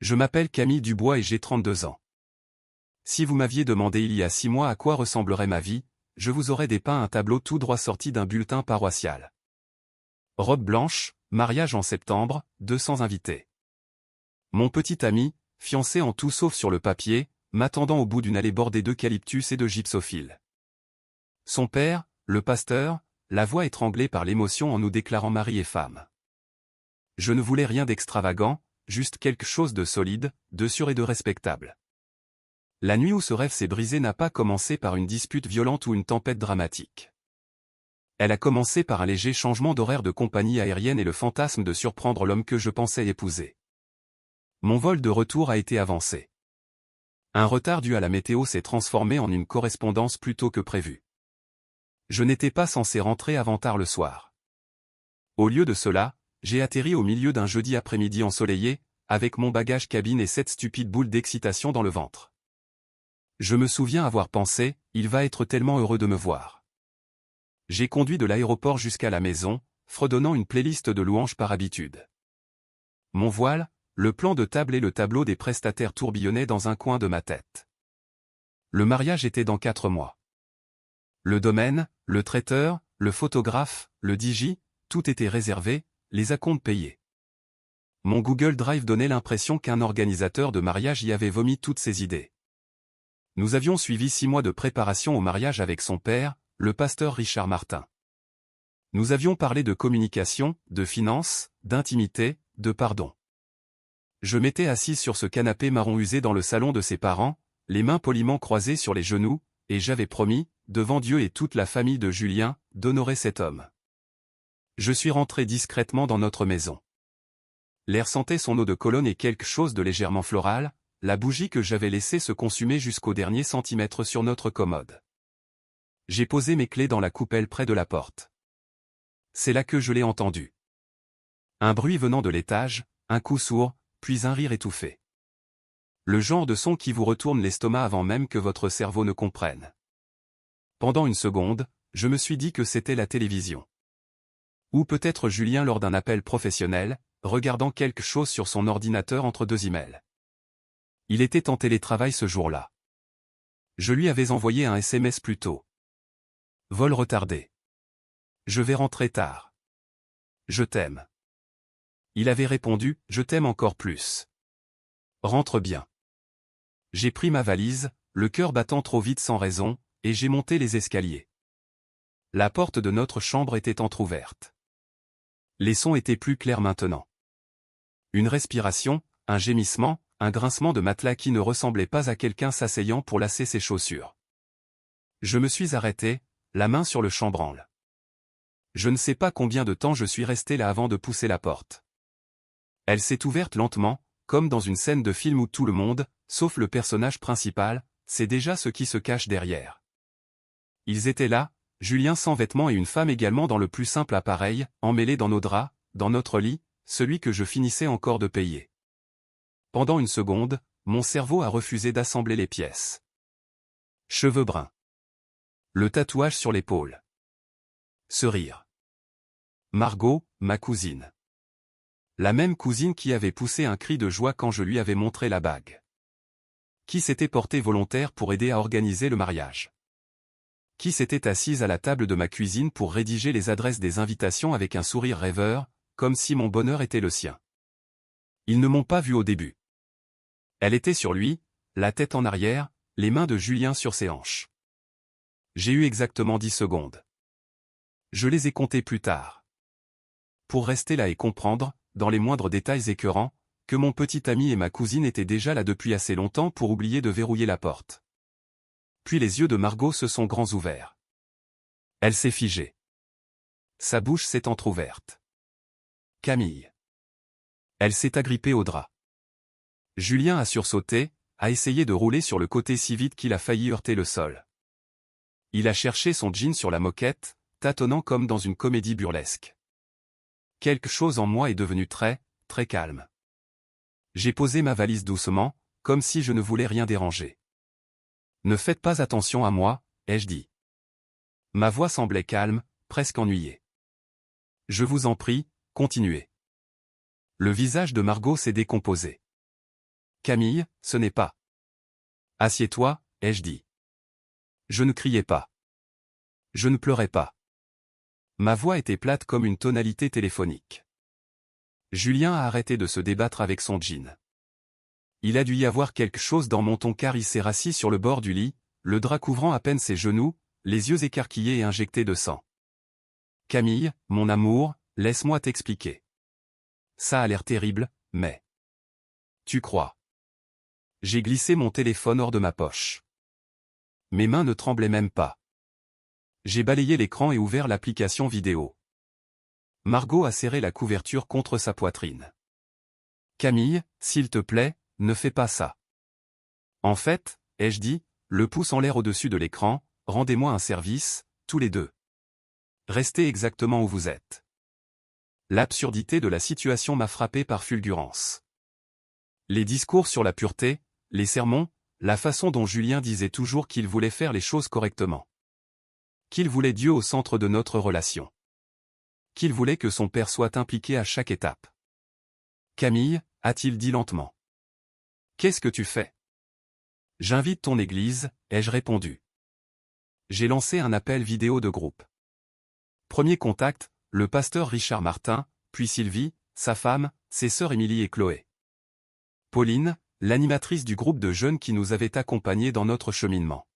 Je m'appelle Camille Dubois et j'ai 32 ans. Si vous m'aviez demandé il y a 6 mois à quoi ressemblerait ma vie, je vous aurais dépeint un tableau tout droit sorti d'un bulletin paroissial. Robe blanche, mariage en septembre, 200 invités. Mon petit ami, fiancé en tout sauf sur le papier, m'attendant au bout d'une allée bordée d'eucalyptus et de gypsophiles. Son père, le pasteur, la voix étranglée par l'émotion en nous déclarant mari et femme. Je ne voulais rien d'extravagant, juste quelque chose de solide, de sûr et de respectable. La nuit où ce rêve s'est brisé n'a pas commencé par une dispute violente ou une tempête dramatique. Elle a commencé par un léger changement d'horaire de compagnie aérienne et le fantasme de surprendre l'homme que je pensais épouser. Mon vol de retour a été avancé. Un retard dû à la météo s'est transformé en une correspondance plus tôt que prévu. Je n'étais pas censé rentrer avant tard le soir. Au lieu de cela, j'ai atterri au milieu d'un jeudi après-midi ensoleillé, avec mon bagage cabine et cette stupide boule d'excitation dans le ventre. Je me souviens avoir pensé, il va être tellement heureux de me voir. J'ai conduit de l'aéroport jusqu'à la maison, fredonnant une playlist de louanges par habitude. Mon voile, le plan de table et le tableau des prestataires tourbillonnaient dans un coin de ma tête. Le mariage était dans 4 mois. Le domaine, le traiteur, le photographe, le DJ, tout était réservé, les acomptes payés. Mon Google Drive donnait l'impression qu'un organisateur de mariage y avait vomi toutes ses idées. Nous avions suivi 6 mois de préparation au mariage avec son père, le pasteur Richard Martin. Nous avions parlé de communication, de finances, d'intimité, de pardon. Je m'étais assis sur ce canapé marron usé dans le salon de ses parents, les mains poliment croisées sur les genoux, et j'avais promis, devant Dieu et toute la famille de Julien, d'honorer cet homme. Je suis rentré discrètement dans notre maison. L'air sentait son eau de Cologne et quelque chose de légèrement floral, la bougie que j'avais laissée se consumer jusqu'au dernier centimètre sur notre commode. J'ai posé mes clés dans la coupelle près de la porte. C'est là que je l'ai entendu. Un bruit venant de l'étage, un coup sourd, puis un rire étouffé. Le genre de son qui vous retourne l'estomac avant même que votre cerveau ne comprenne. Pendant une seconde, je me suis dit que c'était la télévision. Ou peut-être Julien lors d'un appel professionnel, regardant quelque chose sur son ordinateur entre 2 emails. Il était en télétravail ce jour-là. Je lui avais envoyé un SMS plus tôt. Vol retardé. Je vais rentrer tard. Je t'aime. Il avait répondu, je t'aime encore plus. Rentre bien. J'ai pris ma valise, le cœur battant trop vite sans raison, et j'ai monté les escaliers. La porte de notre chambre était entr'ouverte. Les sons étaient plus clairs maintenant. Une respiration, un gémissement, un grincement de matelas qui ne ressemblait pas à quelqu'un s'asseyant pour lasser ses chaussures. Je me suis arrêté, la main sur le chambranle. Je ne sais pas combien de temps je suis resté là avant de pousser la porte. Elle s'est ouverte lentement, comme dans une scène de film où tout le monde, sauf le personnage principal, sait déjà ce qui se cache derrière. Ils étaient là, Julien sans vêtements et une femme également dans le plus simple appareil, emmêlés dans nos draps, dans notre lit, celui que je finissais encore de payer. Pendant une seconde, mon cerveau a refusé d'assembler les pièces. Cheveux bruns. Le tatouage sur l'épaule. Ce rire. Margot, ma cousine. La même cousine qui avait poussé un cri de joie quand je lui avais montré la bague. Qui s'était portée volontaire pour aider à organiser le mariage. Qui s'était assise à la table de ma cuisine pour rédiger les adresses des invitations avec un sourire rêveur, comme si mon bonheur était le sien. Ils ne m'ont pas vu au début. Elle était sur lui, la tête en arrière, les mains de Julien sur ses hanches. J'ai eu exactement 10 secondes. Je les ai comptées plus tard. Pour rester là et comprendre, dans les moindres détails écœurants, que mon petit ami et ma cousine étaient déjà là depuis assez longtemps pour oublier de verrouiller la porte. Puis les yeux de Margot se sont grands ouverts. Elle s'est figée. Sa bouche s'est entr'ouverte. Camille. Elle s'est agrippée au drap. Julien a sursauté, a essayé de rouler sur le côté si vite qu'il a failli heurter le sol. Il a cherché son jean sur la moquette, tâtonnant comme dans une comédie burlesque. Quelque chose en moi est devenu très, très calme. J'ai posé ma valise doucement, comme si je ne voulais rien déranger. Ne faites pas attention à moi, ai-je dit. Ma voix semblait calme, presque ennuyée. Je vous en prie, continuez. Le visage de Margot s'est décomposé. Camille, ce n'est pas. Assieds-toi, ai-je dit. Je ne criais pas. Je ne pleurais pas. Ma voix était plate comme une tonalité téléphonique. Julien a arrêté de se débattre avec son jean. Il a dû y avoir quelque chose dans mon ton car il s'est rassis sur le bord du lit, le drap couvrant à peine ses genoux, les yeux écarquillés et injectés de sang. Camille, mon amour, laisse-moi t'expliquer. Ça a l'air terrible, mais... Tu crois? J'ai glissé mon téléphone hors de ma poche. Mes mains ne tremblaient même pas. J'ai balayé l'écran et ouvert l'application vidéo. Margot a serré la couverture contre sa poitrine. Camille, s'il te plaît, ne fais pas ça. En fait, ai-je dit, le pouce en l'air au-dessus de l'écran, rendez-moi un service, tous les deux. Restez exactement où vous êtes. L'absurdité de la situation m'a frappé par fulgurance. Les discours sur la pureté, les sermons, la façon dont Julien disait toujours qu'il voulait faire les choses correctement. Qu'il voulait Dieu au centre de notre relation. Qu'il voulait que son père soit impliqué à chaque étape. Camille, a-t-il dit lentement. Qu'est-ce que tu fais? J'invite ton église, ai-je répondu. J'ai lancé un appel vidéo de groupe. Premier contact, le pasteur Richard Martin, puis Sylvie, sa femme, ses sœurs Émilie et Chloé. Pauline, l'animatrice du groupe de jeunes qui nous avait accompagnés dans notre cheminement.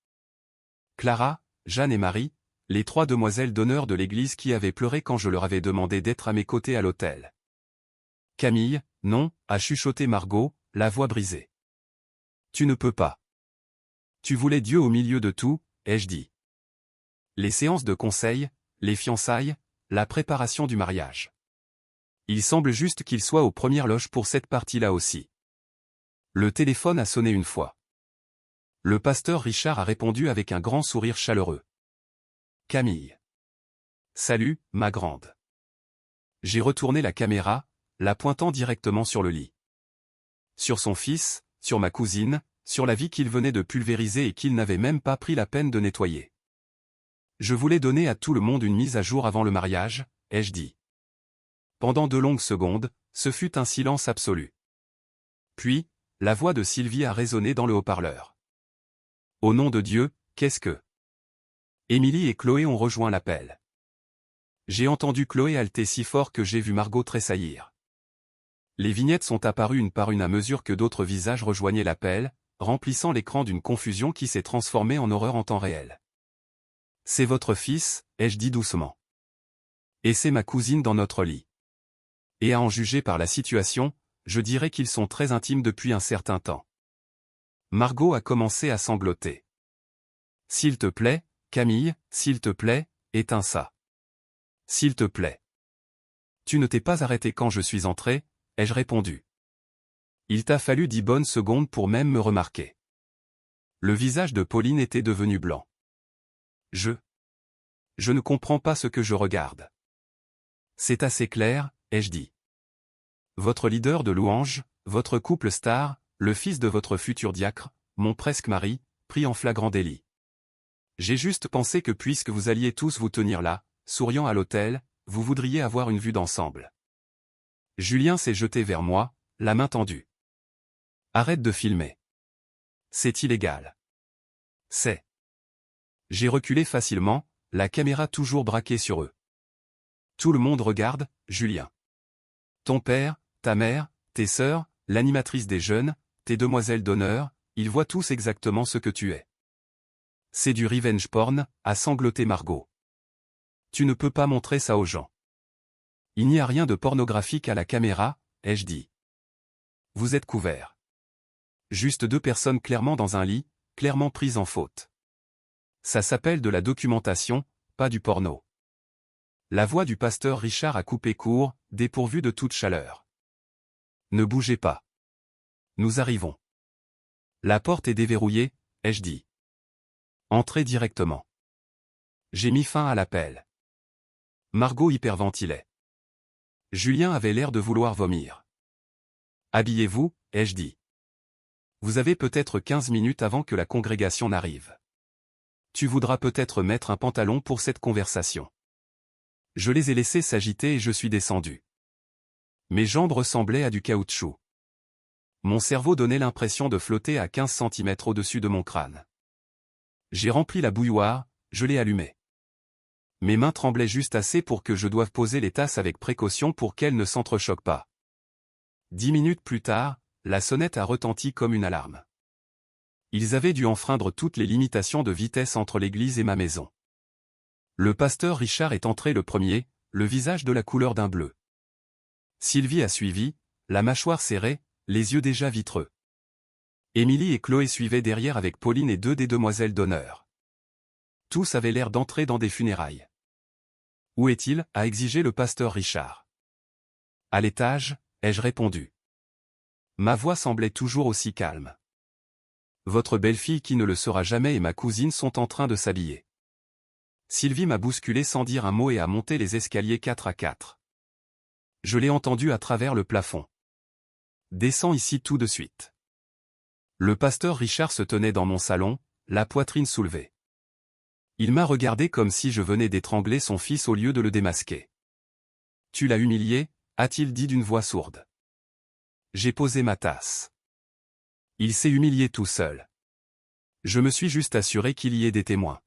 Clara, Jeanne et Marie, les 3 demoiselles d'honneur de l'église qui avaient pleuré quand je leur avais demandé d'être à mes côtés à l'autel. Camille, non, a chuchoté Margot, la voix brisée. Tu ne peux pas. Tu voulais Dieu au milieu de tout, ai-je dit. Les séances de conseil, les fiançailles, la préparation du mariage. Il semble juste qu'il soit aux premières loges pour cette partie-là aussi. Le téléphone a sonné une fois. Le pasteur Richard a répondu avec un grand sourire chaleureux. Camille. Salut, ma grande. J'ai retourné la caméra, la pointant directement sur le lit. Sur son fils, sur ma cousine, sur la vie qu'il venait de pulvériser et qu'il n'avait même pas pris la peine de nettoyer. Je voulais donner à tout le monde une mise à jour avant le mariage, ai-je dit. Pendant 2 longues secondes, ce fut un silence absolu. Puis, la voix de Sylvie a résonné dans le haut-parleur. Au nom de Dieu, qu'est-ce que... Émilie et Chloé ont rejoint l'appel. J'ai entendu Chloé halter si fort que j'ai vu Margot tressaillir. Les vignettes sont apparues une par une à mesure que d'autres visages rejoignaient l'appel, remplissant l'écran d'une confusion qui s'est transformée en horreur en temps réel. C'est votre fils, ai-je dit doucement. Et c'est ma cousine dans notre lit. Et à en juger par la situation, je dirais qu'ils sont très intimes depuis un certain temps. Margot a commencé à sangloter. S'il te plaît, Camille, s'il te plaît, éteins ça. S'il te plaît. Tu ne t'es pas arrêté quand je suis entré, ai-je répondu. Il t'a fallu 10 bonnes secondes pour même me remarquer. Le visage de Pauline était devenu blanc. Je ne comprends pas ce que je regarde. C'est assez clair, ai-je dit. Votre leader de louange, votre couple star, le fils de votre futur diacre, mon presque mari, pris en flagrant délit. J'ai juste pensé que puisque vous alliez tous vous tenir là, souriant à l'autel, vous voudriez avoir une vue d'ensemble. Julien s'est jeté vers moi, la main tendue. Arrête de filmer. C'est illégal. C'est. J'ai reculé facilement, la caméra toujours braquée sur eux. Tout le monde regarde, Julien. Ton père, ta mère, tes sœurs, l'animatrice des jeunes, tes demoiselles d'honneur, ils voient tous exactement ce que tu es. C'est du revenge porn, a sangloté Margot. Tu ne peux pas montrer ça aux gens. Il n'y a rien de pornographique à la caméra, ai-je dit. Vous êtes couverts. Juste 2 personnes clairement dans un lit, clairement prises en faute. Ça s'appelle de la documentation, pas du porno. La voix du pasteur Richard a coupé court, dépourvu de toute chaleur. Ne bougez pas. Nous arrivons. La porte est déverrouillée, ai-je dit. Entrez directement. J'ai mis fin à l'appel. Margot hyperventilait. Julien avait l'air de vouloir vomir. Habillez-vous, ai-je dit. Vous avez peut-être 15 minutes avant que la congrégation n'arrive. Tu voudras peut-être mettre un pantalon pour cette conversation. Je les ai laissés s'agiter et je suis descendu. Mes jambes ressemblaient à du caoutchouc. Mon cerveau donnait l'impression de flotter à 15 centimètres au-dessus de mon crâne. J'ai rempli la bouilloire, je l'ai allumée. Mes mains tremblaient juste assez pour que je doive poser les tasses avec précaution pour qu'elles ne s'entrechoquent pas. 10 minutes plus tard, la sonnette a retenti comme une alarme. Ils avaient dû enfreindre toutes les limitations de vitesse entre l'église et ma maison. Le pasteur Richard est entré le premier, le visage de la couleur d'un bleu. Sylvie a suivi, la mâchoire serrée, les yeux déjà vitreux. Émilie et Chloé suivaient derrière avec Pauline et 2 des demoiselles d'honneur. Tous avaient l'air d'entrer dans des funérailles. « Où est-il » a exigé le pasteur Richard. « À l'étage » ai-je répondu. Ma voix semblait toujours aussi calme. « Votre belle-fille qui ne le sera jamais et ma cousine sont en train de s'habiller. » Sylvie m'a bousculé sans dire un mot et a monté les escaliers 4 à 4. Je l'ai entendu à travers le plafond. « Descends ici tout de suite. » Le pasteur Richard se tenait dans mon salon, la poitrine soulevée. Il m'a regardé comme si je venais d'étrangler son fils au lieu de le démasquer. « Tu l'as humilié » a-t-il dit d'une voix sourde. J'ai posé ma tasse. Il s'est humilié tout seul. Je me suis juste assuré qu'il y ait des témoins.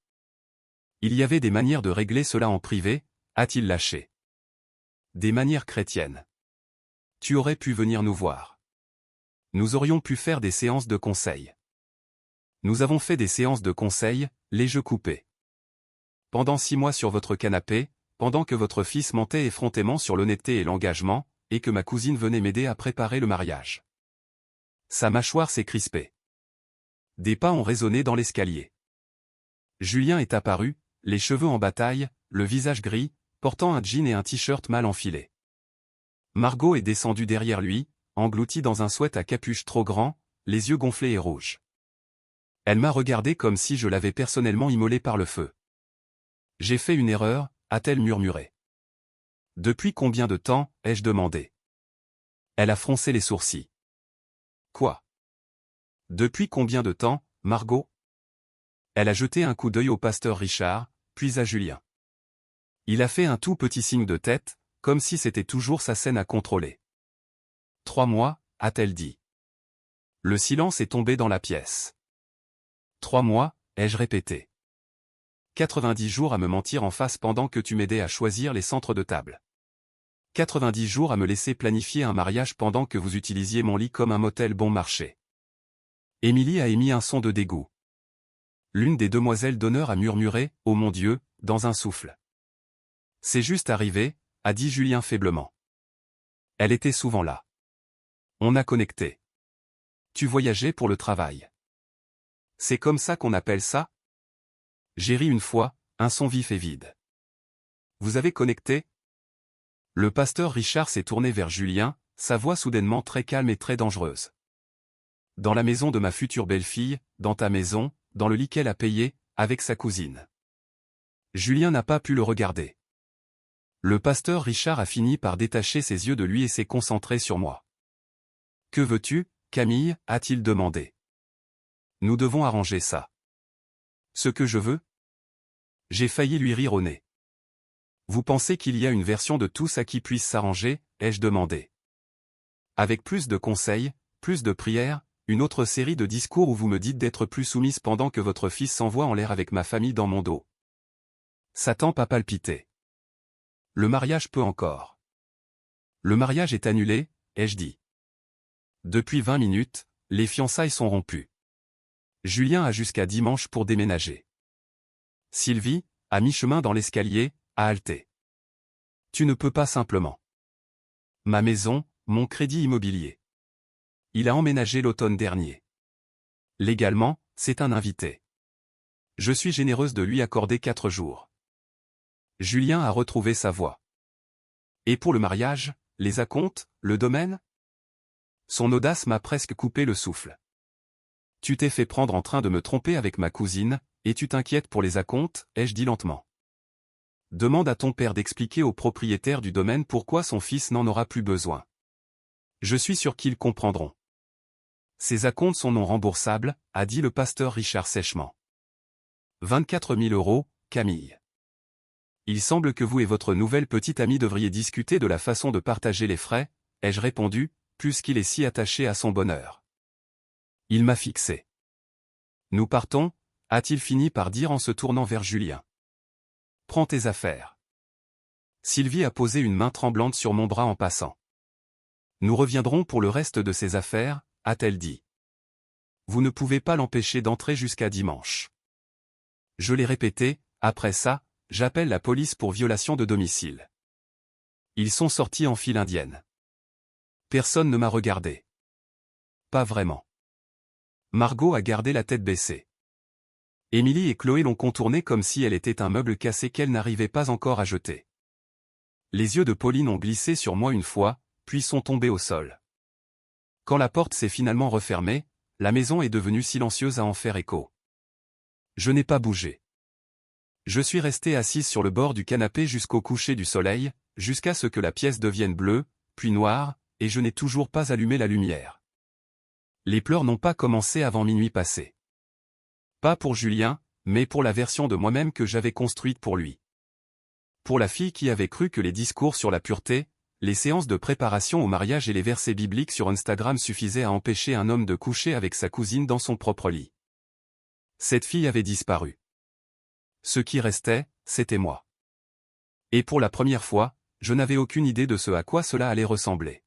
Il y avait des manières de régler cela en privé, a-t-il lâché. Des manières chrétiennes. Tu aurais pu venir nous voir. Nous aurions pu faire des séances de conseil. Nous avons fait des séances de conseil, les jeux coupés. Pendant 6 mois sur votre canapé, pendant que votre fils mentait effrontément sur l'honnêteté et l'engagement, et que ma cousine venait m'aider à préparer le mariage. Sa mâchoire s'est crispée. Des pas ont résonné dans l'escalier. Julien est apparu, les cheveux en bataille, le visage gris, portant un jean et un t-shirt mal enfilé. Margot est descendue derrière lui, engloutie dans un sweat à capuche trop grand, les yeux gonflés et rouges. Elle m'a regardé comme si je l'avais personnellement immolée par le feu. J'ai fait une erreur, a-t-elle murmuré. Depuis combien de temps, ai-je demandé. Elle a froncé les sourcils. Quoi? Depuis combien de temps, Margot? Elle a jeté un coup d'œil au pasteur Richard, puis à Julien. Il a fait un tout petit signe de tête, comme si c'était toujours sa scène à contrôler. 3 mois, a-t-elle dit. Le silence est tombé dans la pièce. 3 mois, ai-je répété. 90 jours à me mentir en face pendant que tu m'aidais à choisir les centres de table. 90 jours à me laisser planifier un mariage pendant que vous utilisiez mon lit comme un motel bon marché. Émilie a émis un son de dégoût. L'une des demoiselles d'honneur a murmuré « Oh mon Dieu » dans un souffle. C'est juste arrivé, a dit Julien faiblement. Elle était souvent là. On a connecté. Tu voyageais pour le travail. C'est comme ça qu'on appelle ça? J'ai ri une fois, un son vif et vide. Vous avez connecté? Le pasteur Richard s'est tourné vers Julien, sa voix soudainement très calme et très dangereuse. Dans la maison de ma future belle-fille, dans ta maison, dans le lit qu'elle a payé, avec sa cousine. Julien n'a pas pu le regarder. Le pasteur Richard a fini par détacher ses yeux de lui et s'est concentré sur moi. Que veux-tu, Camille, a-t-il demandé. Nous devons arranger ça. Ce que je veux? J'ai failli lui rire au nez. Vous pensez qu'il y a une version de tout ça qui puisse s'arranger, ai-je demandé. Avec plus de conseils, plus de prières, une autre série de discours où vous me dites d'être plus soumise pendant que votre fils s'envoie en l'air avec ma famille dans mon dos. Sa tempe a palpité. Le mariage peut encore. Le mariage est annulé, ai-je dit. Depuis 20 minutes, les fiançailles sont rompues. Julien a jusqu'à dimanche pour déménager. Sylvie, à mi-chemin dans l'escalier, a halté. Tu ne peux pas simplement. Ma maison, mon crédit immobilier. Il a emménagé l'automne dernier. Légalement, c'est un invité. Je suis généreuse de lui accorder 4 jours. Julien a retrouvé sa voix. Et pour le mariage, les acomptes, le domaine? Son audace m'a presque coupé le souffle. Tu t'es fait prendre en train de me tromper avec ma cousine, et tu t'inquiètes pour les acomptes, ai-je dit lentement. Demande à ton père d'expliquer au propriétaire du domaine pourquoi son fils n'en aura plus besoin. Je suis sûr qu'ils comprendront. Ces acomptes sont non remboursables, a dit le pasteur Richard sèchement. 24 000 €, Camille. Il semble que vous et votre nouvelle petite amie devriez discuter de la façon de partager les frais, ai-je répondu, puisqu'il est si attaché à son bonheur. Il m'a fixé. Nous partons, a-t-il fini par dire en se tournant vers Julien. Prends tes affaires. Sylvie a posé une main tremblante sur mon bras en passant. Nous reviendrons pour le reste de ses affaires, a-t-elle dit. Vous ne pouvez pas l'empêcher d'entrer jusqu'à dimanche. Je l'ai répété, après ça, j'appelle la police pour violation de domicile. Ils sont sortis en file indienne. Personne ne m'a regardé. Pas vraiment. Margot a gardé la tête baissée. Émilie et Chloé l'ont contournée comme si elle était un meuble cassé qu'elle n'arrivait pas encore à jeter. Les yeux de Pauline ont glissé sur moi une fois, puis sont tombés au sol. Quand la porte s'est finalement refermée, la maison est devenue silencieuse à en faire écho. Je n'ai pas bougé. Je suis resté assise sur le bord du canapé jusqu'au coucher du soleil, jusqu'à ce que la pièce devienne bleue, puis noire, et je n'ai toujours pas allumé la lumière. Les pleurs n'ont pas commencé avant minuit passé. Pas pour Julien, mais pour la version de moi-même que j'avais construite pour lui. Pour la fille qui avait cru que les discours sur la pureté, les séances de préparation au mariage et les versets bibliques sur Instagram suffisaient à empêcher un homme de coucher avec sa cousine dans son propre lit. Cette fille avait disparu. Ce qui restait, c'était moi. Et pour la première fois, je n'avais aucune idée de ce à quoi cela allait ressembler.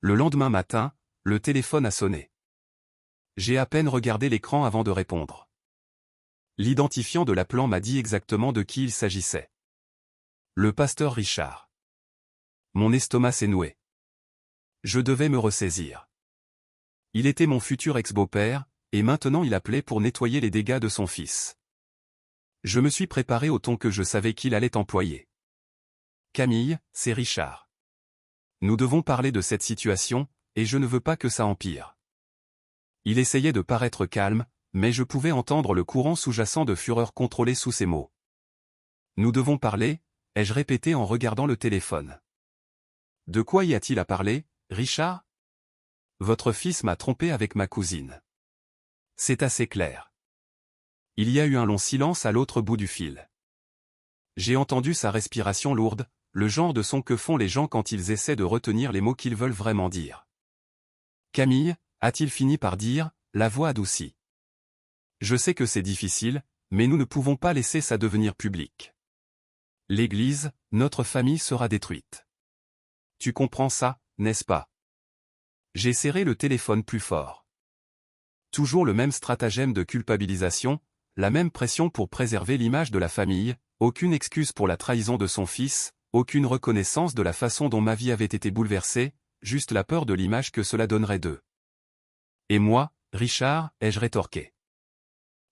Le lendemain matin, le téléphone a sonné. J'ai à peine regardé l'écran avant de répondre. L'identifiant de l'appelant m'a dit exactement de qui il s'agissait. Le pasteur Richard. Mon estomac s'est noué. Je devais me ressaisir. Il était mon futur ex-beau-père, et maintenant il appelait pour nettoyer les dégâts de son fils. Je me suis préparé au ton que je savais qu'il allait employer. Camille, c'est Richard. Nous devons parler de cette situation, et je ne veux pas que ça empire. Il essayait de paraître calme, mais je pouvais entendre le courant sous-jacent de fureur contrôlé sous ses mots. Nous devons parler, ai-je répété en regardant le téléphone. De quoi y a-t-il à parler, Richard? Votre fils m'a trompé avec ma cousine. C'est assez clair. Il y a eu un long silence à l'autre bout du fil. J'ai entendu sa respiration lourde, le genre de son que font les gens quand ils essaient de retenir les mots qu'ils veulent vraiment dire. Camille, a-t-il fini par dire, la voix adoucie. Je sais que c'est difficile, mais nous ne pouvons pas laisser ça devenir public. L'Église, notre famille sera détruite. Tu comprends ça, n'est-ce pas? J'ai serré le téléphone plus fort. Toujours le même stratagème de culpabilisation, la même pression pour préserver l'image de la famille, aucune excuse pour la trahison de son fils, aucune reconnaissance de la façon dont ma vie avait été bouleversée, juste la peur de l'image que cela donnerait d'eux. Et moi, Richard, ai-je rétorqué.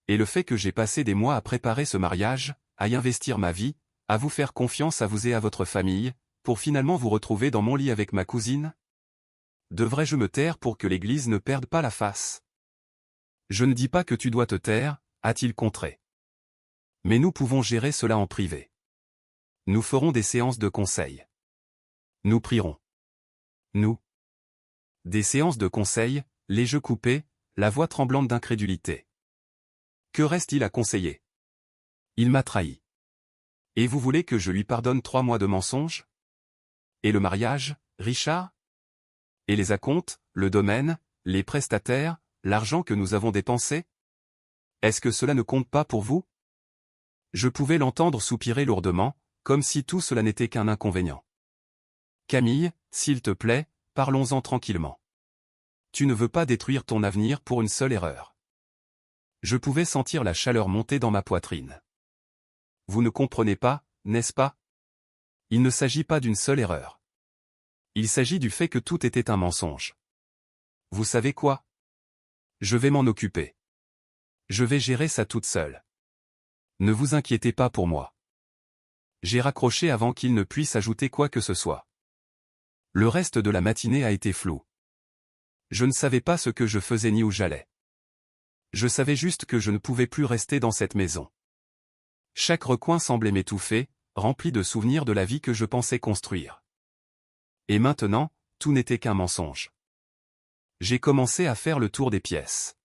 Et le fait que j'ai passé des mois à préparer ce mariage, à y investir ma vie, à vous faire confiance à vous et à votre famille, pour finalement vous retrouver dans mon lit avec ma cousine? Devrais-je me taire pour que l'Église ne perde pas la face? Je ne dis pas que tu dois te taire, a-t-il contré. Mais nous pouvons gérer cela en privé. Nous ferons des séances de conseil. Nous prierons. Nous. Des séances de conseil, les yeux coupés, la voix tremblante d'incrédulité. Que reste-t-il à conseiller? Il m'a trahi. Et vous voulez que je lui pardonne 3 mois de mensonges? Et le mariage, Richard? Et les acomptes, le domaine, les prestataires, l'argent que nous avons dépensé? Est-ce que cela ne compte pas pour vous? Je pouvais l'entendre soupirer lourdement, comme si tout cela n'était qu'un inconvénient. Camille, s'il te plaît, parlons-en tranquillement. Tu ne veux pas détruire ton avenir pour une seule erreur. Je pouvais sentir la chaleur monter dans ma poitrine. Vous ne comprenez pas, n'est-ce pas? Il ne s'agit pas d'une seule erreur. Il s'agit du fait que tout était un mensonge. Vous savez quoi? Je vais m'en occuper. Je vais gérer ça toute seule. Ne vous inquiétez pas pour moi. J'ai raccroché avant qu'il ne puisse ajouter quoi que ce soit. Le reste de la matinée a été flou. Je ne savais pas ce que je faisais ni où j'allais. Je savais juste que je ne pouvais plus rester dans cette maison. Chaque recoin semblait m'étouffer, rempli de souvenirs de la vie que je pensais construire. Et maintenant, tout n'était qu'un mensonge. J'ai commencé à faire le tour des pièces.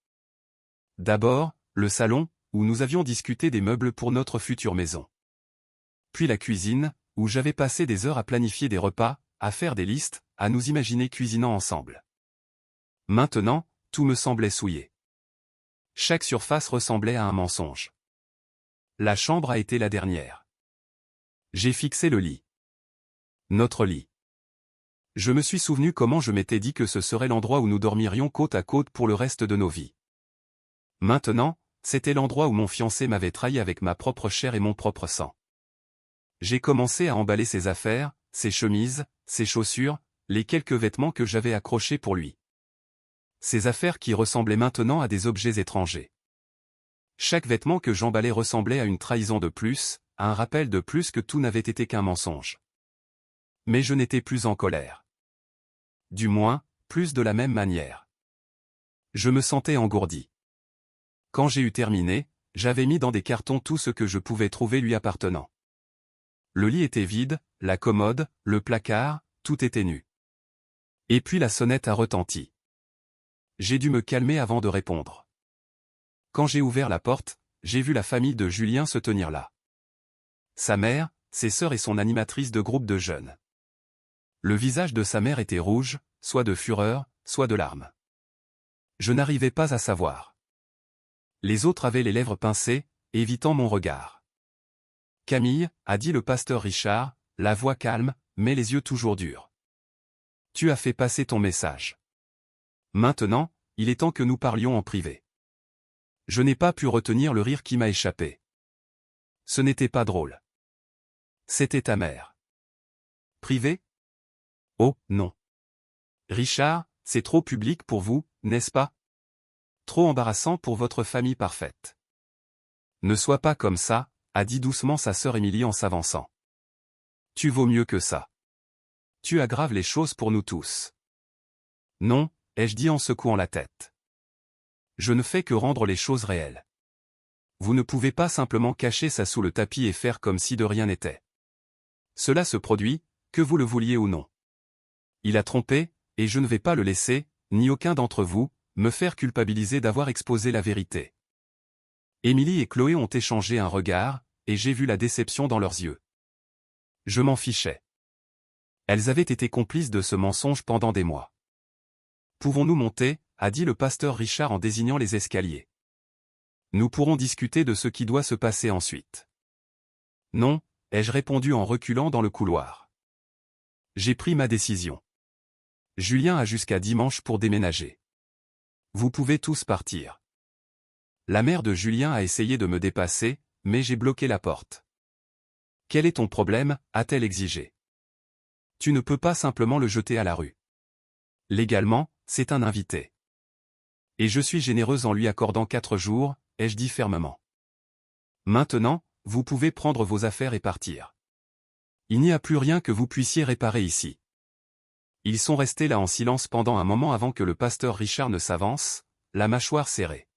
D'abord, le salon, où nous avions discuté des meubles pour notre future maison. Puis la cuisine, où j'avais passé des heures à planifier des repas, à faire des listes, à nous imaginer cuisinant ensemble. Maintenant, tout me semblait souillé. Chaque surface ressemblait à un mensonge. La chambre a été la dernière. J'ai fixé le lit. Notre lit. Je me suis souvenu comment je m'étais dit que ce serait l'endroit où nous dormirions côte à côte pour le reste de nos vies. Maintenant, c'était l'endroit où mon fiancé m'avait trahi avec ma propre chair et mon propre sang. J'ai commencé à emballer ses affaires, ses chemises, ses chaussures, les quelques vêtements que j'avais accrochés pour lui. Ces affaires qui ressemblaient maintenant à des objets étrangers. Chaque vêtement que j'emballais ressemblait à une trahison de plus, à un rappel de plus que tout n'avait été qu'un mensonge. Mais je n'étais plus en colère. Du moins, plus de la même manière. Je me sentais engourdi. Quand j'ai eu terminé, j'avais mis dans des cartons tout ce que je pouvais trouver lui appartenant. Le lit était vide, la commode, le placard, tout était nu. Et puis la sonnette a retenti. J'ai dû me calmer avant de répondre. Quand j'ai ouvert la porte, j'ai vu la famille de Julien se tenir là. Sa mère, ses sœurs et son animatrice de groupe de jeunes. Le visage de sa mère était rouge, soit de fureur, soit de larmes. Je n'arrivais pas à savoir. Les autres avaient les lèvres pincées, évitant mon regard. « Camille » a dit le pasteur Richard, la voix calme, mais les yeux toujours durs. « Tu as fait passer ton message. Maintenant, il est temps que nous parlions en privé. » Je n'ai pas pu retenir le rire qui m'a échappé. Ce n'était pas drôle. C'était amer. Privé ? Oh, non. Richard, c'est trop public pour vous, n'est-ce pas ? Trop embarrassant pour votre famille parfaite. Ne sois pas comme ça, a dit doucement sa sœur Émilie en s'avançant. Tu vaux mieux que ça. Tu aggraves les choses pour nous tous. Non, ai-je dit en secouant la tête. Je ne fais que rendre les choses réelles. Vous ne pouvez pas simplement cacher ça sous le tapis et faire comme si de rien n'était. Cela se produit, que vous le vouliez ou non. Il a trompé, et je ne vais pas le laisser, ni aucun d'entre vous, me faire culpabiliser d'avoir exposé la vérité. Émilie et Chloé ont échangé un regard, et j'ai vu la déception dans leurs yeux. Je m'en fichais. Elles avaient été complices de ce mensonge pendant des mois. Pouvons-nous monter, a dit le pasteur Richard en désignant les escaliers. Nous pourrons discuter de ce qui doit se passer ensuite. Non, ai-je répondu en reculant dans le couloir. J'ai pris ma décision. Julien a jusqu'à dimanche pour déménager. Vous pouvez tous partir. La mère de Julien a essayé de me dépasser, mais j'ai bloqué la porte. Quel est ton problème, a-t-elle exigé. Tu ne peux pas simplement le jeter à la rue. Légalement, c'est un invité. Et je suis généreuse en lui accordant 4 jours, ai-je dit fermement. Maintenant, vous pouvez prendre vos affaires et partir. Il n'y a plus rien que vous puissiez réparer ici. Ils sont restés là en silence pendant un moment avant que le pasteur Richard ne s'avance, la mâchoire serrée.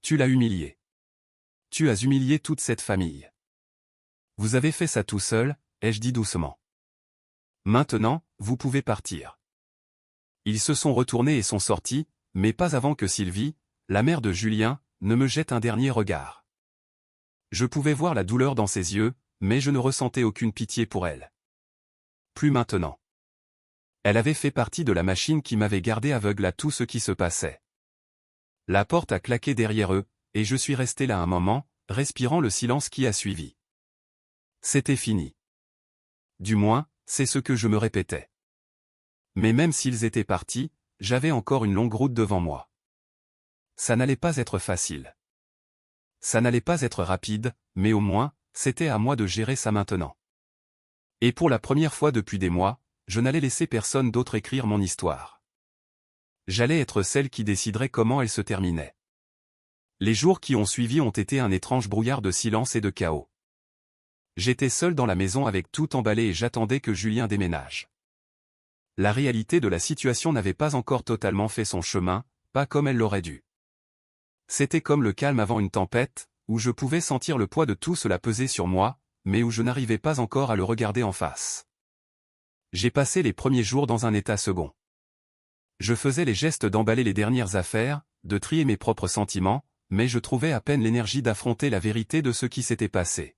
Tu l'as humilié. Tu as humilié toute cette famille. Vous avez fait ça tout seul, ai-je dit doucement. Maintenant, vous pouvez partir. Ils se sont retournés et sont sortis, mais pas avant que Sylvie, la mère de Julien, ne me jette un dernier regard. Je pouvais voir la douleur dans ses yeux, mais je ne ressentais aucune pitié pour elle. Plus maintenant. Elle avait fait partie de la machine qui m'avait gardé aveugle à tout ce qui se passait. La porte a claqué derrière eux, et je suis resté là un moment, respirant le silence qui a suivi. C'était fini. Du moins, c'est ce que je me répétais. Mais même s'ils étaient partis, j'avais encore une longue route devant moi. Ça n'allait pas être facile. Ça n'allait pas être rapide, mais au moins, c'était à moi de gérer ça maintenant. Et pour la première fois depuis des mois, je n'allais laisser personne d'autre écrire mon histoire. J'allais être celle qui déciderait comment elle se terminait. Les jours qui ont suivi ont été un étrange brouillard de silence et de chaos. J'étais seul dans la maison avec tout emballé et j'attendais que Julien déménage. La réalité de la situation n'avait pas encore totalement fait son chemin, pas comme elle l'aurait dû. C'était comme le calme avant une tempête, où je pouvais sentir le poids de tout cela peser sur moi, mais où je n'arrivais pas encore à le regarder en face. J'ai passé les premiers jours dans un état second. Je faisais les gestes d'emballer les dernières affaires, de trier mes propres sentiments, mais je trouvais à peine l'énergie d'affronter la vérité de ce qui s'était passé.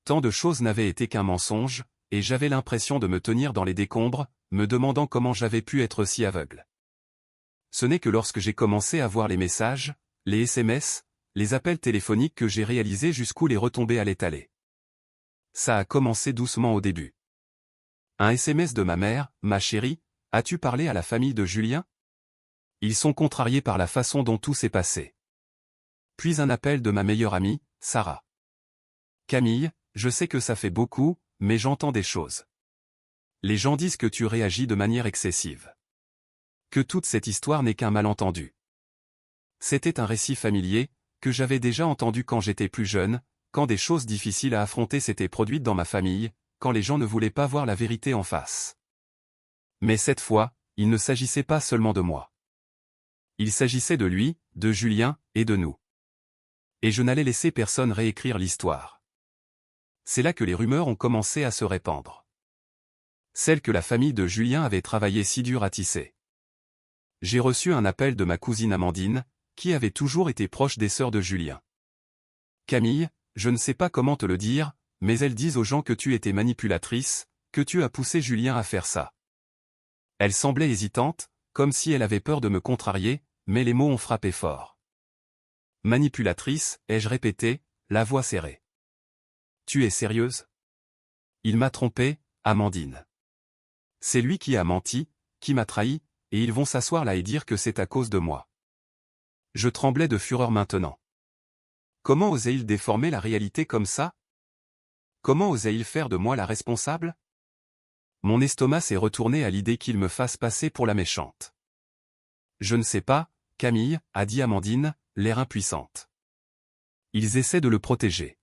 Tant de choses n'avaient été qu'un mensonge, et j'avais l'impression de me tenir dans les décombres, me demandant comment j'avais pu être si aveugle. Ce n'est que lorsque j'ai commencé à voir les messages, les SMS, les appels téléphoniques que j'ai réalisé jusqu'où les retombées allaient aller. Ça a commencé doucement au début. Un SMS de ma mère: ma chérie, as-tu parlé à la famille de Julien? Ils sont contrariés par la façon dont tout s'est passé. Puis un appel de ma meilleure amie, Sarah. Camille, je sais que ça fait beaucoup, mais j'entends des choses. Les gens disent que tu réagis de manière excessive. Que toute cette histoire n'est qu'un malentendu. C'était un récit familier, que j'avais déjà entendu quand j'étais plus jeune, quand des choses difficiles à affronter s'étaient produites dans ma famille, quand les gens ne voulaient pas voir la vérité en face. Mais cette fois, il ne s'agissait pas seulement de moi. Il s'agissait de lui, de Julien, et de nous. Et je n'allais laisser personne réécrire l'histoire. C'est là que les rumeurs ont commencé à se répandre. Celles que la famille de Julien avait travaillé si dur à tisser. J'ai reçu un appel de ma cousine Amandine, qui avait toujours été proche des sœurs de Julien. Camille, je ne sais pas comment te le dire, mais elles disent aux gens que tu étais manipulatrice, que tu as poussé Julien à faire ça. Elle semblait hésitante, comme si elle avait peur de me contrarier, mais les mots ont frappé fort. Manipulatrice, ai-je répété, la voix serrée. Tu es sérieuse? Il m'a trompé, Amandine. C'est lui qui a menti, qui m'a trahi, et ils vont s'asseoir là et dire que c'est à cause de moi. Je tremblais de fureur maintenant. Comment osait-il déformer la réalité comme ça? Comment osait-il faire de moi la responsable? Mon estomac s'est retourné à l'idée qu'il me fasse passer pour la méchante. Je ne sais pas, Camille, a dit Amandine, l'air impuissante. Ils essaient de le protéger.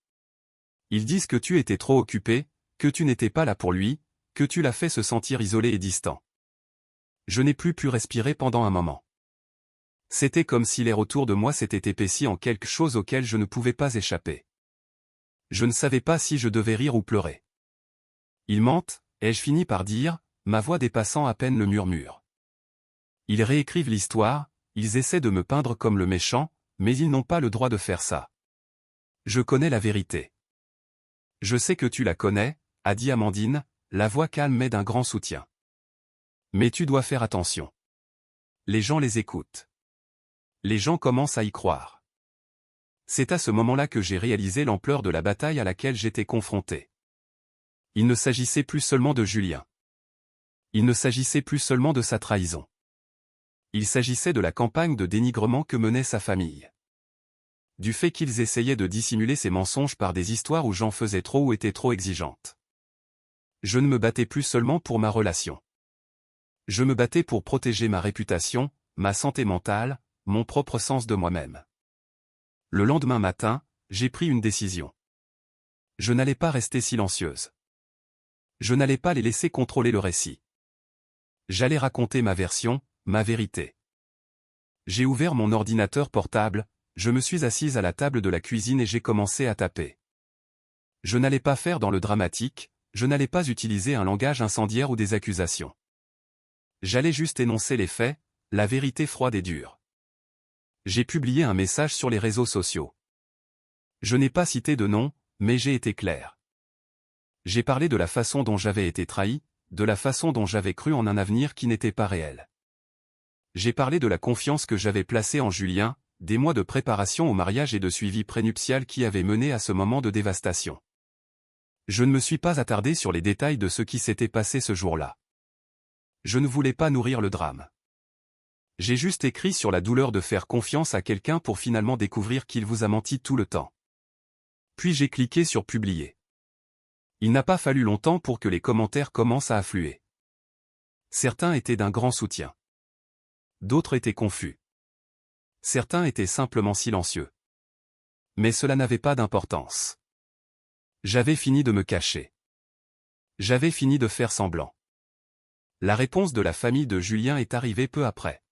Ils disent que tu étais trop occupé, que tu n'étais pas là pour lui, que tu l'as fait se sentir isolé et distant. Je n'ai plus pu respirer pendant un moment. C'était comme si l'air autour de moi s'était épaissi en quelque chose auquel je ne pouvais pas échapper. Je ne savais pas si je devais rire ou pleurer. Ils mentent, ai-je fini par dire, ma voix dépassant à peine le murmure. Ils réécrivent l'histoire, ils essaient de me peindre comme le méchant, mais ils n'ont pas le droit de faire ça. Je connais la vérité. Je sais que tu la connais, a dit Amandine, la voix calme mais d'un grand soutien. Mais tu dois faire attention. Les gens les écoutent. Les gens commencent à y croire. C'est à ce moment-là que j'ai réalisé l'ampleur de la bataille à laquelle j'étais confronté. Il ne s'agissait plus seulement de Julien. Il ne s'agissait plus seulement de sa trahison. Il s'agissait de la campagne de dénigrement que menait sa famille. Du fait qu'ils essayaient de dissimuler ces mensonges par des histoires où j'en faisais trop ou étais trop exigeante. Je ne me battais plus seulement pour ma relation. Je me battais pour protéger ma réputation, ma santé mentale, mon propre sens de moi-même. Le lendemain matin, j'ai pris une décision. Je n'allais pas rester silencieuse. Je n'allais pas les laisser contrôler le récit. J'allais raconter ma version, ma vérité. J'ai ouvert mon ordinateur portable, je me suis assise à la table de la cuisine et j'ai commencé à taper. Je n'allais pas faire dans le dramatique, je n'allais pas utiliser un langage incendiaire ou des accusations. J'allais juste énoncer les faits, la vérité froide et dure. J'ai publié un message sur les réseaux sociaux. Je n'ai pas cité de nom, mais j'ai été clair. J'ai parlé de la façon dont j'avais été trahi, de la façon dont j'avais cru en un avenir qui n'était pas réel. J'ai parlé de la confiance que j'avais placée en Julien, des mois de préparation au mariage et de suivi prénuptial qui avaient mené à ce moment de dévastation. Je ne me suis pas attardé sur les détails de ce qui s'était passé ce jour-là. Je ne voulais pas nourrir le drame. J'ai juste écrit sur la douleur de faire confiance à quelqu'un pour finalement découvrir qu'il vous a menti tout le temps. Puis j'ai cliqué sur publier. Il n'a pas fallu longtemps pour que les commentaires commencent à affluer. Certains étaient d'un grand soutien. D'autres étaient confus. Certains étaient simplement silencieux. Mais cela n'avait pas d'importance. J'avais fini de me cacher. J'avais fini de faire semblant. La réponse de la famille de Julien est arrivée peu après.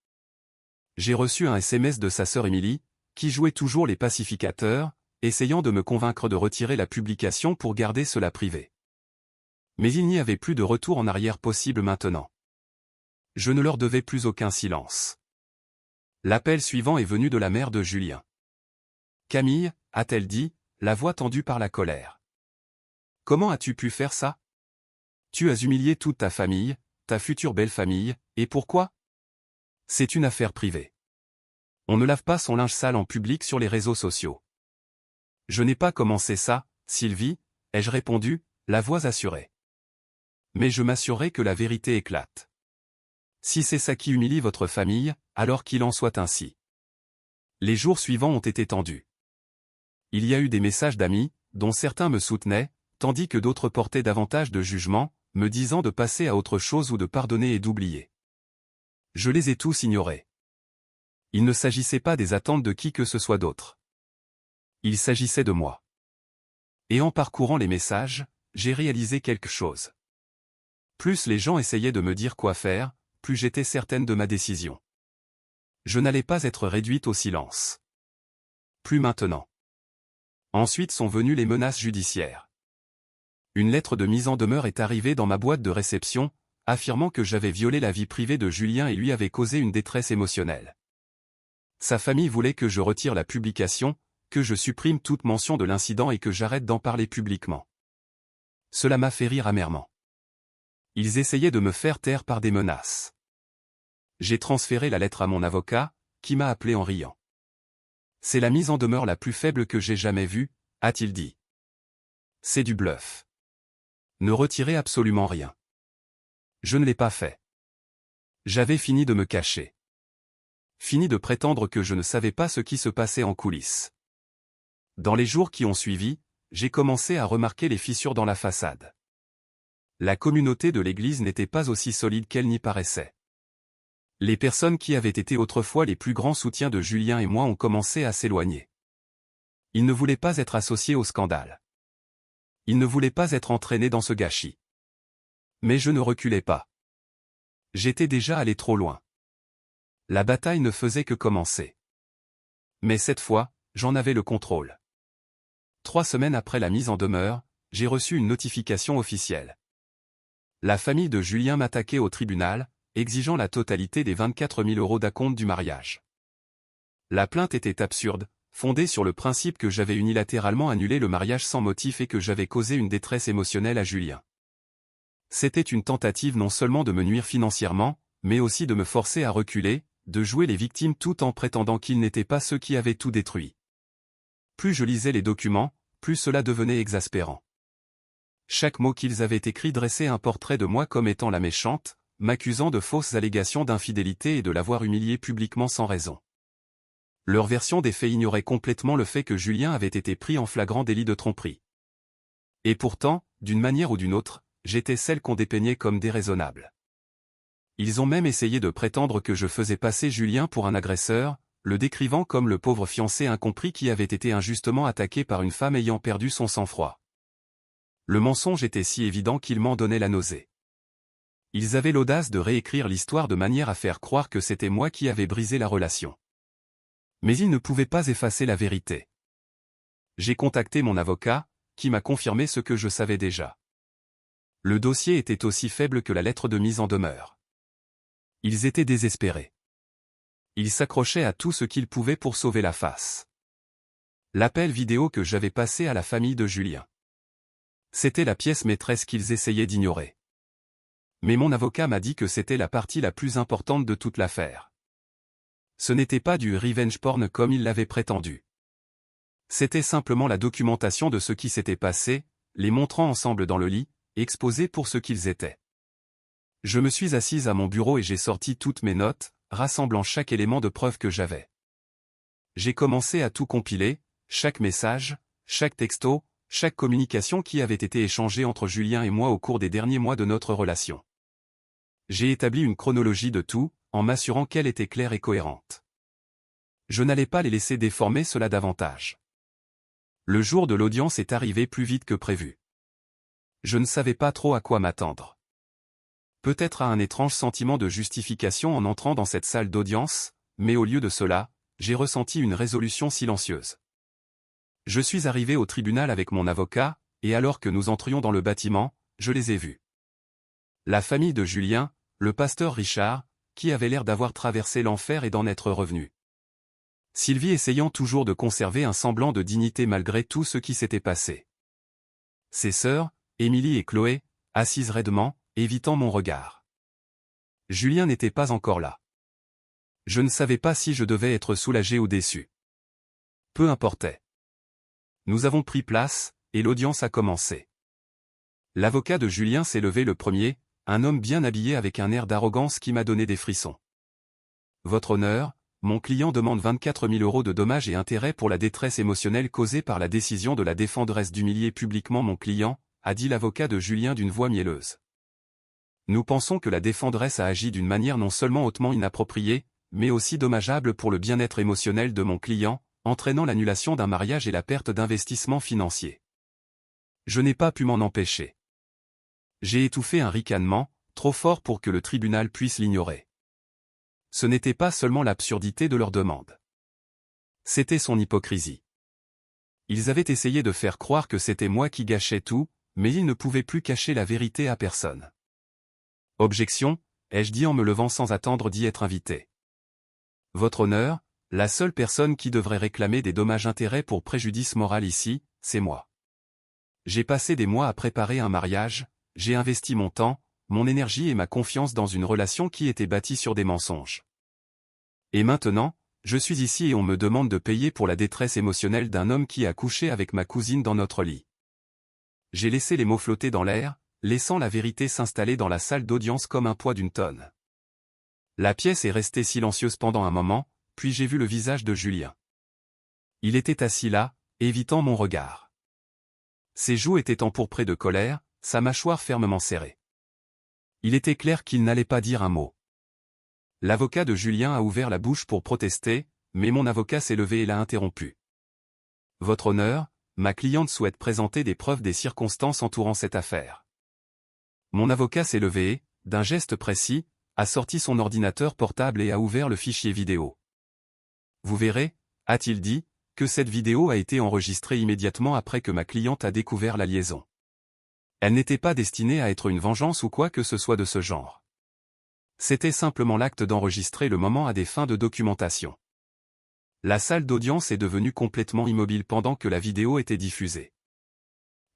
J'ai reçu un SMS de sa sœur Émilie, qui jouait toujours les pacificateurs, essayant de me convaincre de retirer la publication pour garder cela privé. Mais il n'y avait plus de retour en arrière possible maintenant. Je ne leur devais plus aucun silence. L'appel suivant est venu de la mère de Julien. Camille, a-t-elle dit, la voix tendue par la colère. Comment as-tu pu faire ça? Tu as humilié toute ta famille, ta future belle famille, et pourquoi? C'est une affaire privée. On ne lave pas son linge sale en public sur les réseaux sociaux. Je n'ai pas commencé ça, Sylvie, ai-je répondu, la voix assurée. Mais je m'assurerai que la vérité éclate. Si c'est ça qui humilie votre famille, alors qu'il en soit ainsi. Les jours suivants ont été tendus. Il y a eu des messages d'amis, dont certains me soutenaient, tandis que d'autres portaient davantage de jugement, me disant de passer à autre chose ou de pardonner et d'oublier. Je les ai tous ignorés. Il ne s'agissait pas des attentes de qui que ce soit d'autre. Il s'agissait de moi. Et en parcourant les messages, j'ai réalisé quelque chose. Plus les gens essayaient de me dire quoi faire, plus j'étais certaine de ma décision. Je n'allais pas être réduite au silence. Plus maintenant. Ensuite sont venues les menaces judiciaires. Une lettre de mise en demeure est arrivée dans ma boîte de réception, affirmant que j'avais violé la vie privée de Julien et lui avais causé une détresse émotionnelle. Sa famille voulait que je retire la publication, que je supprime toute mention de l'incident et que j'arrête d'en parler publiquement. Cela m'a fait rire amèrement. Ils essayaient de me faire taire par des menaces. J'ai transféré la lettre à mon avocat, qui m'a appelé en riant. C'est la mise en demeure la plus faible que j'ai jamais vue, a-t-il dit. C'est du bluff. Ne retirez absolument rien. Je ne l'ai pas fait. J'avais fini de me cacher. Fini de prétendre que je ne savais pas ce qui se passait en coulisses. Dans les jours qui ont suivi, j'ai commencé à remarquer les fissures dans la façade. La communauté de l'Église n'était pas aussi solide qu'elle n'y paraissait. Les personnes qui avaient été autrefois les plus grands soutiens de Julien et moi ont commencé à s'éloigner. Ils ne voulaient pas être associés au scandale. Ils ne voulaient pas être entraînés dans ce gâchis. Mais je ne reculais pas. J'étais déjà allé trop loin. La bataille ne faisait que commencer. Mais cette fois, j'en avais le contrôle. 3 semaines après la mise en demeure, j'ai reçu une notification officielle. La famille de Julien m'attaquait au tribunal, exigeant la totalité des 24 000 € d'acompte du mariage. La plainte était absurde, fondée sur le principe que j'avais unilatéralement annulé le mariage sans motif et que j'avais causé une détresse émotionnelle à Julien. C'était une tentative non seulement de me nuire financièrement, mais aussi de me forcer à reculer, de jouer les victimes tout en prétendant qu'ils n'étaient pas ceux qui avaient tout détruit. Plus je lisais les documents, plus cela devenait exaspérant. Chaque mot qu'ils avaient écrit dressait un portrait de moi comme étant la méchante, m'accusant de fausses allégations d'infidélité et de l'avoir humilié publiquement sans raison. Leur version des faits ignorait complètement le fait que Julien avait été pris en flagrant délit de tromperie. Et pourtant, d'une manière ou d'une autre, j'étais celle qu'on dépeignait comme déraisonnable. Ils ont même essayé de prétendre que je faisais passer Julien pour un agresseur, le décrivant comme le pauvre fiancé incompris qui avait été injustement attaqué par une femme ayant perdu son sang-froid. Le mensonge était si évident qu'il m'en donnait la nausée. Ils avaient l'audace de réécrire l'histoire de manière à faire croire que c'était moi qui avais brisé la relation. Mais ils ne pouvaient pas effacer la vérité. J'ai contacté mon avocat, qui m'a confirmé ce que je savais déjà. Le dossier était aussi faible que la lettre de mise en demeure. Ils étaient désespérés. Ils s'accrochaient à tout ce qu'ils pouvaient pour sauver la face. L'appel vidéo que j'avais passé à la famille de Julien. C'était la pièce maîtresse qu'ils essayaient d'ignorer. Mais mon avocat m'a dit que c'était la partie la plus importante de toute l'affaire. Ce n'était pas du revenge porn comme il l'avait prétendu. C'était simplement la documentation de ce qui s'était passé, les montrant ensemble dans le lit, exposés pour ce qu'ils étaient. Je me suis assise à mon bureau et j'ai sorti toutes mes notes, rassemblant chaque élément de preuve que j'avais. J'ai commencé à tout compiler, chaque message, chaque texto, chaque communication qui avait été échangée entre Julien et moi au cours des derniers mois de notre relation. J'ai établi une chronologie de tout, en m'assurant qu'elle était claire et cohérente. Je n'allais pas les laisser déformer cela davantage. Le jour de l'audience est arrivé plus vite que prévu. Je ne savais pas trop à quoi m'attendre. Peut-être à un étrange sentiment de justification en entrant dans cette salle d'audience, mais au lieu de cela, j'ai ressenti une résolution silencieuse. Je suis arrivé au tribunal avec mon avocat, et alors que nous entrions dans le bâtiment, je les ai vus. La famille de Julien, le pasteur Richard, qui avait l'air d'avoir traversé l'enfer et d'en être revenu. Sylvie essayant toujours de conserver un semblant de dignité malgré tout ce qui s'était passé. Ses sœurs, Émilie et Chloé, assise raidement, évitant mon regard. Julien n'était pas encore là. Je ne savais pas si je devais être soulagé ou déçu. Peu importait. Nous avons pris place, et l'audience a commencé. L'avocat de Julien s'est levé le premier, un homme bien habillé avec un air d'arrogance qui m'a donné des frissons. Votre honneur, mon client demande 24 000 € de dommages et intérêts pour la détresse émotionnelle causée par la décision de la défenderesse d'humilier publiquement mon client, a dit l'avocat de Julien d'une voix mielleuse. Nous pensons que la défenderesse a agi d'une manière non seulement hautement inappropriée, mais aussi dommageable pour le bien-être émotionnel de mon client, entraînant l'annulation d'un mariage et la perte d'investissements financiers. Je n'ai pas pu m'en empêcher. J'ai étouffé un ricanement, trop fort pour que le tribunal puisse l'ignorer. Ce n'était pas seulement l'absurdité de leur demande. C'était son hypocrisie. Ils avaient essayé de faire croire que c'était moi qui gâchais tout, mais ils ne pouvaient plus cacher la vérité à personne. Objection, ai-je dit en me levant sans attendre d'y être invité. Votre honneur, la seule personne qui devrait réclamer des dommages-intérêts pour préjudice moral ici, c'est moi. J'ai passé des mois à préparer un mariage, j'ai investi mon temps, mon énergie et ma confiance dans une relation qui était bâtie sur des mensonges. Et maintenant, je suis ici et on me demande de payer pour la détresse émotionnelle d'un homme qui a couché avec ma cousine dans notre lit. J'ai laissé les mots flotter dans l'air, laissant la vérité s'installer dans la salle d'audience comme un poids d'une tonne. La pièce est restée silencieuse pendant un moment, puis j'ai vu le visage de Julien. Il était assis là, évitant mon regard. Ses joues étaient empourprées de colère, sa mâchoire fermement serrée. Il était clair qu'il n'allait pas dire un mot. L'avocat de Julien a ouvert la bouche pour protester, mais mon avocat s'est levé et l'a interrompu. Votre honneur, ma cliente souhaite présenter des preuves des circonstances entourant cette affaire. Mon avocat s'est levé et, d'un geste précis, a sorti son ordinateur portable et a ouvert le fichier vidéo. Vous verrez, a-t-il dit, que cette vidéo a été enregistrée immédiatement après que ma cliente a découvert la liaison. Elle n'était pas destinée à être une vengeance ou quoi que ce soit de ce genre. C'était simplement l'acte d'enregistrer le moment à des fins de documentation. La salle d'audience est devenue complètement immobile pendant que la vidéo était diffusée.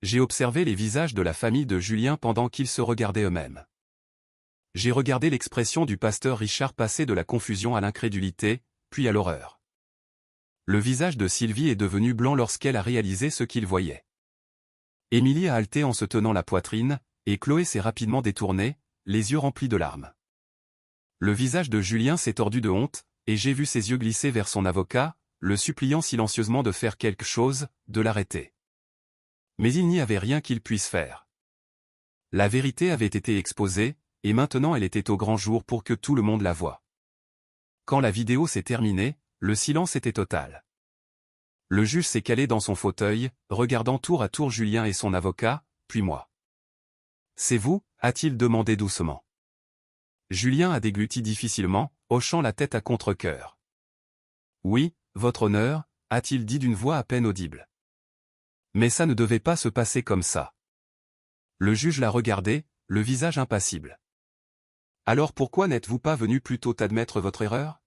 J'ai observé les visages de la famille de Julien pendant qu'ils se regardaient eux-mêmes. J'ai regardé l'expression du pasteur Richard passer de la confusion à l'incrédulité, puis à l'horreur. Le visage de Sylvie est devenu blanc lorsqu'elle a réalisé ce qu'il voyait. Émilie a halté en se tenant la poitrine, et Chloé s'est rapidement détournée, les yeux remplis de larmes. Le visage de Julien s'est tordu de honte, et j'ai vu ses yeux glisser vers son avocat, le suppliant silencieusement de faire quelque chose, de l'arrêter. Mais il n'y avait rien qu'il puisse faire. La vérité avait été exposée, et maintenant elle était au grand jour pour que tout le monde la voie. Quand la vidéo s'est terminée, le silence était total. Le juge s'est calé dans son fauteuil, regardant tour à tour Julien et son avocat, puis moi. « C'est vous » a-t-il demandé doucement. Julien a dégluti difficilement, hochant la tête à contre-cœur. « Oui, votre honneur » a-t-il dit d'une voix à peine audible. Mais ça ne devait pas se passer comme ça. Le juge l'a regardé, le visage impassible. « Alors pourquoi n'êtes-vous pas venu plus tôt admettre votre erreur ?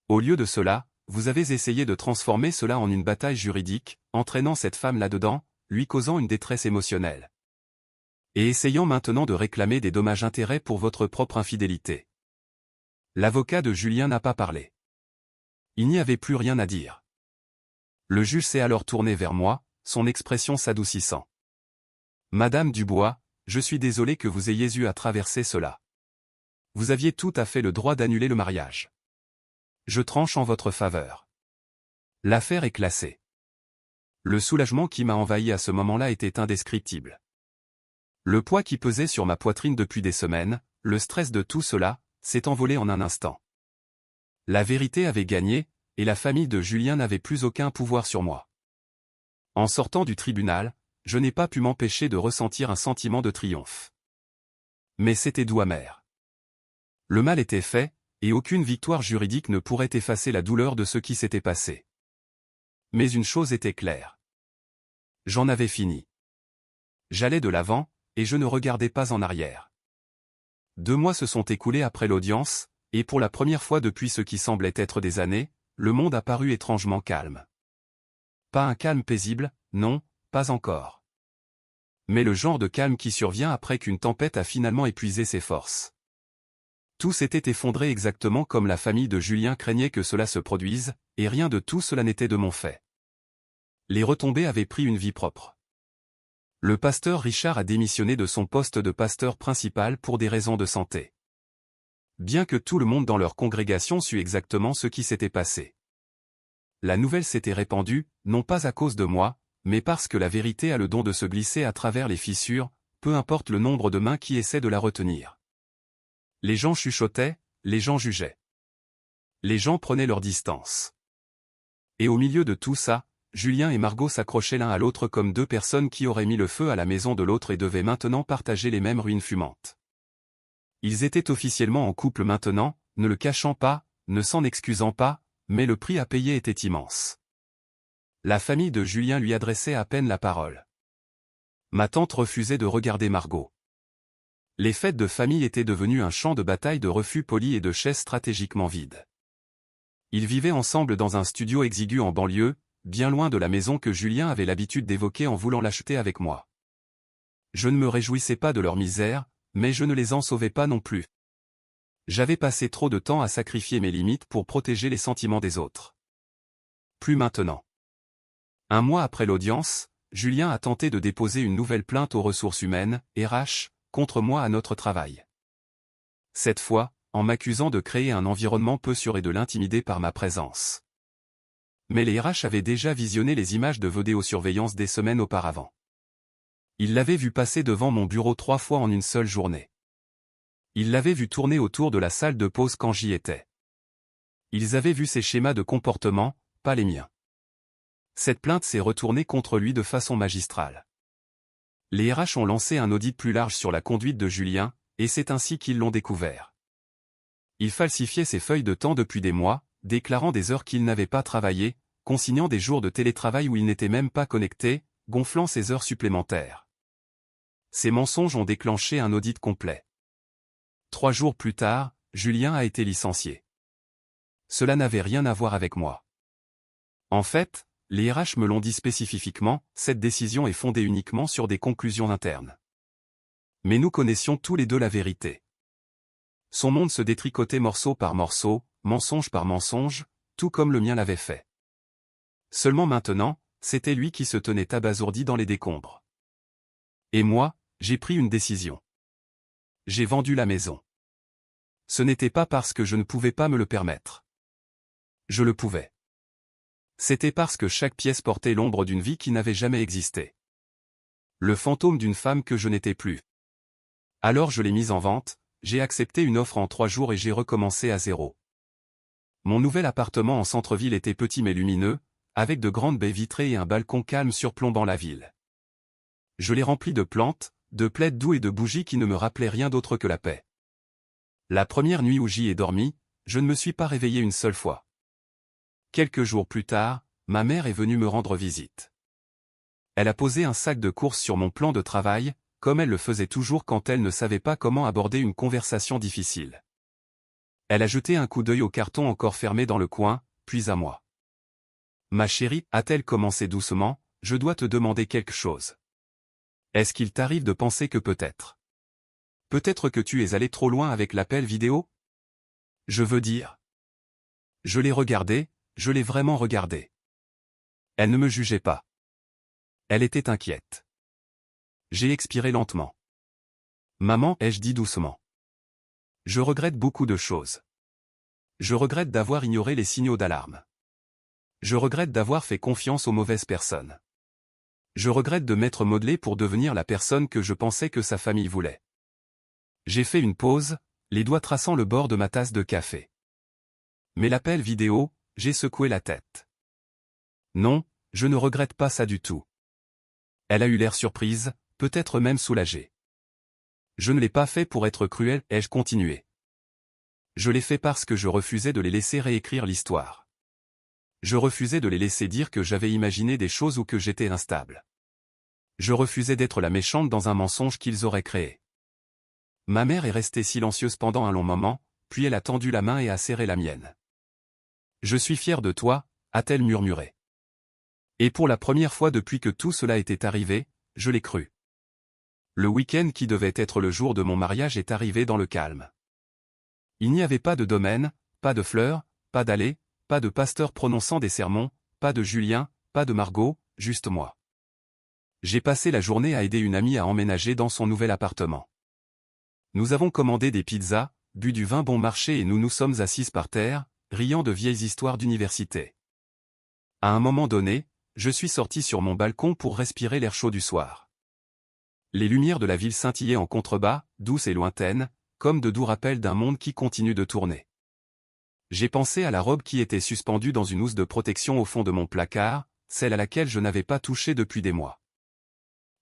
Au lieu de cela, vous avez essayé de transformer cela en une bataille juridique, entraînant cette femme là-dedans, lui causant une détresse émotionnelle. Et essayant maintenant de réclamer des dommages-intérêts pour votre propre infidélité. » L'avocat de Julien n'a pas parlé. Il n'y avait plus rien à dire. Le juge s'est alors tourné vers moi, son expression s'adoucissant. « Madame Dubois, je suis désolé que vous ayez eu à traverser cela. Vous aviez tout à fait le droit d'annuler le mariage. Je tranche en votre faveur. L'affaire est classée. » Le soulagement qui m'a envahi à ce moment-là était indescriptible. Le poids qui pesait sur ma poitrine depuis des semaines, le stress de tout cela, s'est envolé en un instant. La vérité avait gagné, et la famille de Julien n'avait plus aucun pouvoir sur moi. En sortant du tribunal, je n'ai pas pu m'empêcher de ressentir un sentiment de triomphe. Mais c'était doux amer. Le mal était fait, et aucune victoire juridique ne pourrait effacer la douleur de ce qui s'était passé. Mais une chose était claire. J'en avais fini. J'allais de l'avant, et je ne regardais pas en arrière. 2 mois se sont écoulés après l'audience, et pour la première fois depuis ce qui semblait être des années, le monde a paru étrangement calme. Pas un calme paisible, non, pas encore. Mais le genre de calme qui survient après qu'une tempête a finalement épuisé ses forces. Tout s'était effondré exactement comme la famille de Julien craignait que cela se produise, et rien de tout cela n'était de mon fait. Les retombées avaient pris une vie propre. Le pasteur Richard a démissionné de son poste de pasteur principal pour des raisons de santé. Bien que tout le monde dans leur congrégation sût exactement ce qui s'était passé. La nouvelle s'était répandue, non pas à cause de moi, mais parce que la vérité a le don de se glisser à travers les fissures, peu importe le nombre de mains qui essaient de la retenir. Les gens chuchotaient, les gens jugeaient. Les gens prenaient leur distance. Et au milieu de tout ça, Julien et Margot s'accrochaient l'un à l'autre comme deux personnes qui auraient mis le feu à la maison de l'autre et devaient maintenant partager les mêmes ruines fumantes. Ils étaient officiellement en couple maintenant, ne le cachant pas, ne s'en excusant pas, mais le prix à payer était immense. La famille de Julien lui adressait à peine la parole. Ma tante refusait de regarder Margot. Les fêtes de famille étaient devenues un champ de bataille de refus polis et de chaises stratégiquement vides. Ils vivaient ensemble dans un studio exigu en banlieue, bien loin de la maison que Julien avait l'habitude d'évoquer en voulant l'acheter avec moi. Je ne me réjouissais pas de leur misère, mais je ne les en sauvais pas non plus. J'avais passé trop de temps à sacrifier mes limites pour protéger les sentiments des autres. Plus maintenant. Un mois après l'audience, Julien a tenté de déposer une nouvelle plainte aux ressources humaines, RH, contre moi à notre travail. Cette fois, en m'accusant de créer un environnement peu sûr et de l'intimider par ma présence. Mais les RH avaient déjà visionné les images de vidéosurveillance des semaines auparavant. Ils l'avaient vu passer devant mon bureau 3 fois en une seule journée. Ils l'avaient vu tourner autour de la salle de pause quand j'y étais. Ils avaient vu ses schémas de comportement, pas les miens. Cette plainte s'est retournée contre lui de façon magistrale. Les RH ont lancé un audit plus large sur la conduite de Julien, et c'est ainsi qu'ils l'ont découvert. Il falsifiait ses feuilles de temps depuis des mois, déclarant des heures qu'il n'avait pas travaillées, consignant des jours de télétravail où il n'était même pas connecté, gonflant ses heures supplémentaires. Ces mensonges ont déclenché un audit complet. 3 jours plus tard, Julien a été licencié. Cela n'avait rien à voir avec moi. En fait, les RH me l'ont dit spécifiquement, cette décision est fondée uniquement sur des conclusions internes. Mais nous connaissions tous les deux la vérité. Son monde se détricotait morceau par morceau, mensonge par mensonge, tout comme le mien l'avait fait. Seulement maintenant, c'était lui qui se tenait abasourdi dans les décombres. Et moi, j'ai pris une décision. J'ai vendu la maison. Ce n'était pas parce que je ne pouvais pas me le permettre. Je le pouvais. C'était parce que chaque pièce portait l'ombre d'une vie qui n'avait jamais existé. Le fantôme d'une femme que je n'étais plus. Alors je l'ai mise en vente, j'ai accepté une offre en 3 jours et j'ai recommencé à zéro. Mon nouvel appartement en centre-ville était petit mais lumineux, avec de grandes baies vitrées et un balcon calme surplombant la ville. Je l'ai rempli de plantes, de plaids doux et de bougies qui ne me rappelaient rien d'autre que la paix. La première nuit où j'y ai dormi, je ne me suis pas réveillé une seule fois. Quelques jours plus tard, ma mère est venue me rendre visite. Elle a posé un sac de courses sur mon plan de travail, comme elle le faisait toujours quand elle ne savait pas comment aborder une conversation difficile. Elle a jeté un coup d'œil au carton encore fermé dans le coin, puis à moi. Ma chérie, a-t-elle commencé doucement, je dois te demander quelque chose. Est-ce qu'il t'arrive de penser que peut-être que tu es allé trop loin avec l'appel vidéo? Je veux dire. Je l'ai regardé, je l'ai vraiment regardé. Elle ne me jugeait pas. Elle était inquiète. J'ai expiré lentement. Maman, ai-je dit doucement. Je regrette beaucoup de choses. Je regrette d'avoir ignoré les signaux d'alarme. Je regrette d'avoir fait confiance aux mauvaises personnes. Je regrette de m'être modelé pour devenir la personne que je pensais que sa famille voulait. J'ai fait une pause, les doigts traçant le bord de ma tasse de café. Mais l'appel vidéo, j'ai secoué la tête. Non, je ne regrette pas ça du tout. Elle a eu l'air surprise, peut-être même soulagée. Je ne l'ai pas fait pour être cruel, ai-je continué. Je l'ai fait parce que je refusais de les laisser réécrire l'histoire. Je refusais de les laisser dire que j'avais imaginé des choses ou que j'étais instable. Je refusais d'être la méchante dans un mensonge qu'ils auraient créé. Ma mère est restée silencieuse pendant un long moment, puis elle a tendu la main et a serré la mienne. Je suis fière de toi, a-t-elle murmuré. Et pour la première fois depuis que tout cela était arrivé, je l'ai cru. Le week-end qui devait être le jour de mon mariage est arrivé dans le calme. Il n'y avait pas de domaine, pas de fleurs, pas d'allées, pas de pasteur prononçant des sermons, pas de Julien, pas de Margot, juste moi. J'ai passé la journée à aider une amie à emménager dans son nouvel appartement. Nous avons commandé des pizzas, bu du vin bon marché et nous nous sommes assises par terre, riant de vieilles histoires d'université. À un moment donné, je suis sorti sur mon balcon pour respirer l'air chaud du soir. Les lumières de la ville scintillaient en contrebas, douces et lointaines, comme de doux rappels d'un monde qui continue de tourner. J'ai pensé à la robe qui était suspendue dans une housse de protection au fond de mon placard, celle à laquelle je n'avais pas touché depuis des mois.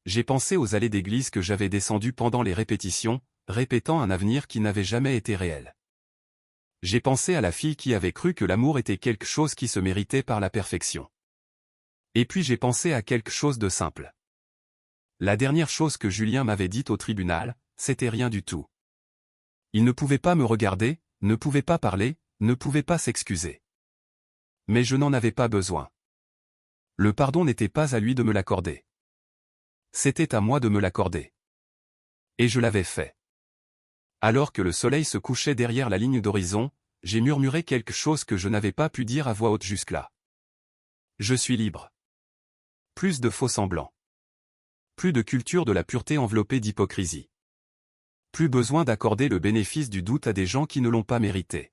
J'ai pensé aux allées d'église que j'avais descendues pendant les répétitions, répétant un avenir qui n'avait jamais été réel. J'ai pensé à la fille qui avait cru que l'amour était quelque chose qui se méritait par la perfection. Et puis j'ai pensé à quelque chose de simple. La dernière chose que Julien m'avait dite au tribunal, c'était rien du tout. Il ne pouvait pas me regarder, ne pouvait pas parler, ne pouvait pas s'excuser. Mais je n'en avais pas besoin. Le pardon n'était pas à lui de me l'accorder. C'était à moi de me l'accorder. Et je l'avais fait. Alors que le soleil se couchait derrière la ligne d'horizon, j'ai murmuré quelque chose que je n'avais pas pu dire à voix haute jusque-là. Je suis libre. Plus de faux-semblants. Plus de culture de la pureté enveloppée d'hypocrisie. Plus besoin d'accorder le bénéfice du doute à des gens qui ne l'ont pas mérité.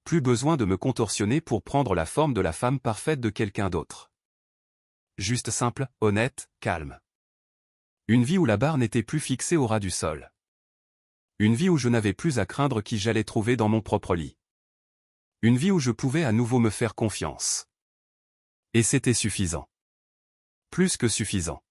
Plus besoin de me contorsionner pour prendre la forme de la femme parfaite de quelqu'un d'autre. Juste simple, honnête, calme. Une vie où la barre n'était plus fixée au ras du sol. Une vie où je n'avais plus à craindre qui j'allais trouver dans mon propre lit. Une vie où je pouvais à nouveau me faire confiance. Et c'était suffisant. Plus que suffisant.